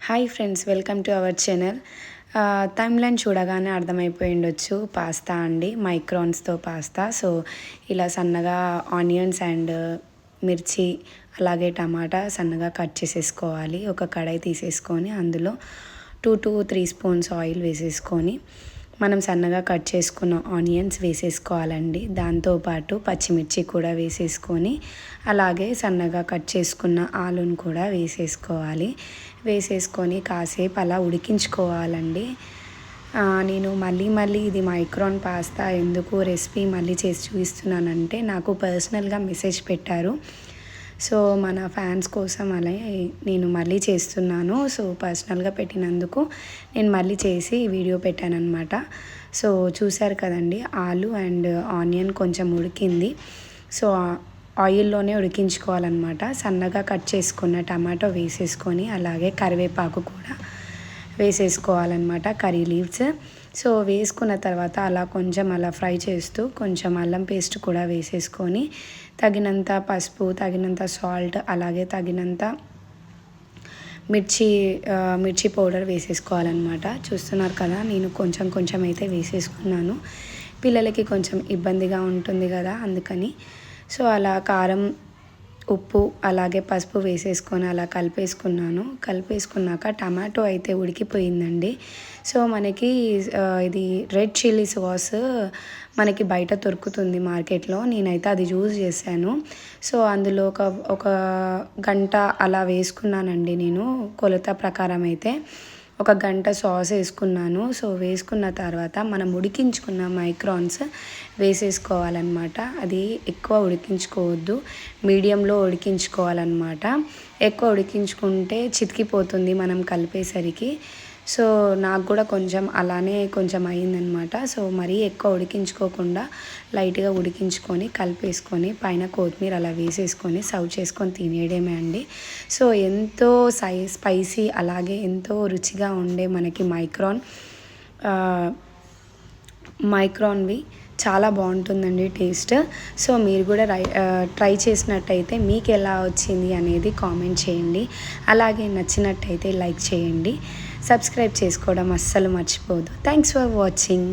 Hi friends, welcome to our channel. Timeline చూడగానే అర్థమైపోయి ఉండొచ్చు, పాస్తా అండి, మైక్రాన్స్తో పాస్తా. సో ఇలా సన్నగా ఆనియన్స్ అండ్ మిర్చి అలాగే టమాటా సన్నగా కట్ చేసేసుకోవాలి. ఒక కడాయి తీసేసుకొని అందులో 2 to 3 స్పూన్స్ ఆయిల్ వేసేసుకొని మనం సన్నగా కట్ చేసుకున్న ఆనియన్స్ వేసేసుకోవాలండి. దాంతోపాటు పచ్చిమిర్చి కూడా వేసేసుకొని అలాగే సన్నగా కట్ చేసుకున్న ఆలుని కూడా వేసేసుకొని కాసేపు అలా ఉడికించుకోవాలండి. నేను మళ్ళీ ఇది మైక్రాన్ పాస్తా ఎందుకు రెసిపీ మళ్ళీ చేసి చూపిస్తున్నానంటే నాకు పర్సనల్గా మెసేజ్ పెట్టారు. సో మన ఫ్యాన్స్ కోసం అలా నేను మళ్ళీ చేస్తున్నాను. సో పర్సనల్గా పెట్టినందుకు నేను మళ్ళీ చేసి వీడియో పెట్టాను అనమాట. సో చూశారు కదండి, ఆలు అండ్ ఆనియన్ కొంచెం ఉడికింది. సో ఆయిల్లోనే ఉడికించుకోవాలన్నమాట. సన్నగా కట్ చేసుకున్న టమాటో వేసేసుకొని అలాగే కరివేపాకు కూడా వేసేసుకోవాలన్నమాట, కర్రీ లీవ్స్. సో వేసుకున్న తర్వాత అలా కొంచెం అలా ఫ్రై చేస్తూ కొంచెం అల్లం పేస్ట్ కూడా వేసేసుకొని తగినంత పసుపు, తగినంత సాల్ట్, అలాగే తగినంత మిర్చి పౌడర్ వేసేసుకోవాలన్నమాట. చూస్తున్నారు కదా, నేను కొంచెం అయితే వేసేసుకున్నాను. పిల్లలకి కొంచెం ఇబ్బందిగా ఉంటుంది కదా, అందుకని. సో అలా కారం, ఉప్పు అలాగే పసుపు వేసేసుకొని అలా కలిపేసుకున్నాక టమాటో అయితే ఉడికిపోయిందండి. సో మనకి ఇది రెడ్ చిల్లీ సాస్ మనకి బయట దొరుకుతుంది మార్కెట్లో. నేనైతే అది యూజ్ చేశాను. సో అందులో ఒక గంట అలా వేసుకున్నానండి నేను, కొలత ప్రకారం అయితే ఒక గంట సాస్ వేసుకున్నాను. సో వేసుకున్న తర్వాత మనం ఉడికించుకున్న మైక్రాన్స్ వేసేసుకోవాలన్నమాట. అది ఎక్కువ ఉడికించుకోవద్దు, మీడియంలో ఉడికించుకోవాలన్నమాట. ఎక్కువ ఉడికించుకుంటే చితికిపోతుంది మనం కలిపేసరికి. సో నాకు కూడా అలానే కొంచెం అయిందనమాట. సో మరీ ఎక్కువ ఉడికించుకోకుండా లైట్గా ఉడికించుకొని కలిపేసుకొని పైన కొత్తిమీర అలా వేసేసుకొని సర్వ్ చేసుకొని తినేయడమే అండి. సో ఎంతో స్పైసీ అలాగే ఎంతో రుచిగా ఉండే మనకి మైక్రాన్వి చాలా బాగుంటుందండి టేస్ట్. సో మీరు కూడా ట్రై చేసినట్టయితే మీకు ఎలా వచ్చింది అనేది కామెంట్ చేయండి. అలాగే నచ్చినట్టయితే లైక్ చేయండి, సబ్స్క్రైబ్ చేసుకోవడం అస్సలు మర్చిపోవద్దు. Thanks for watching.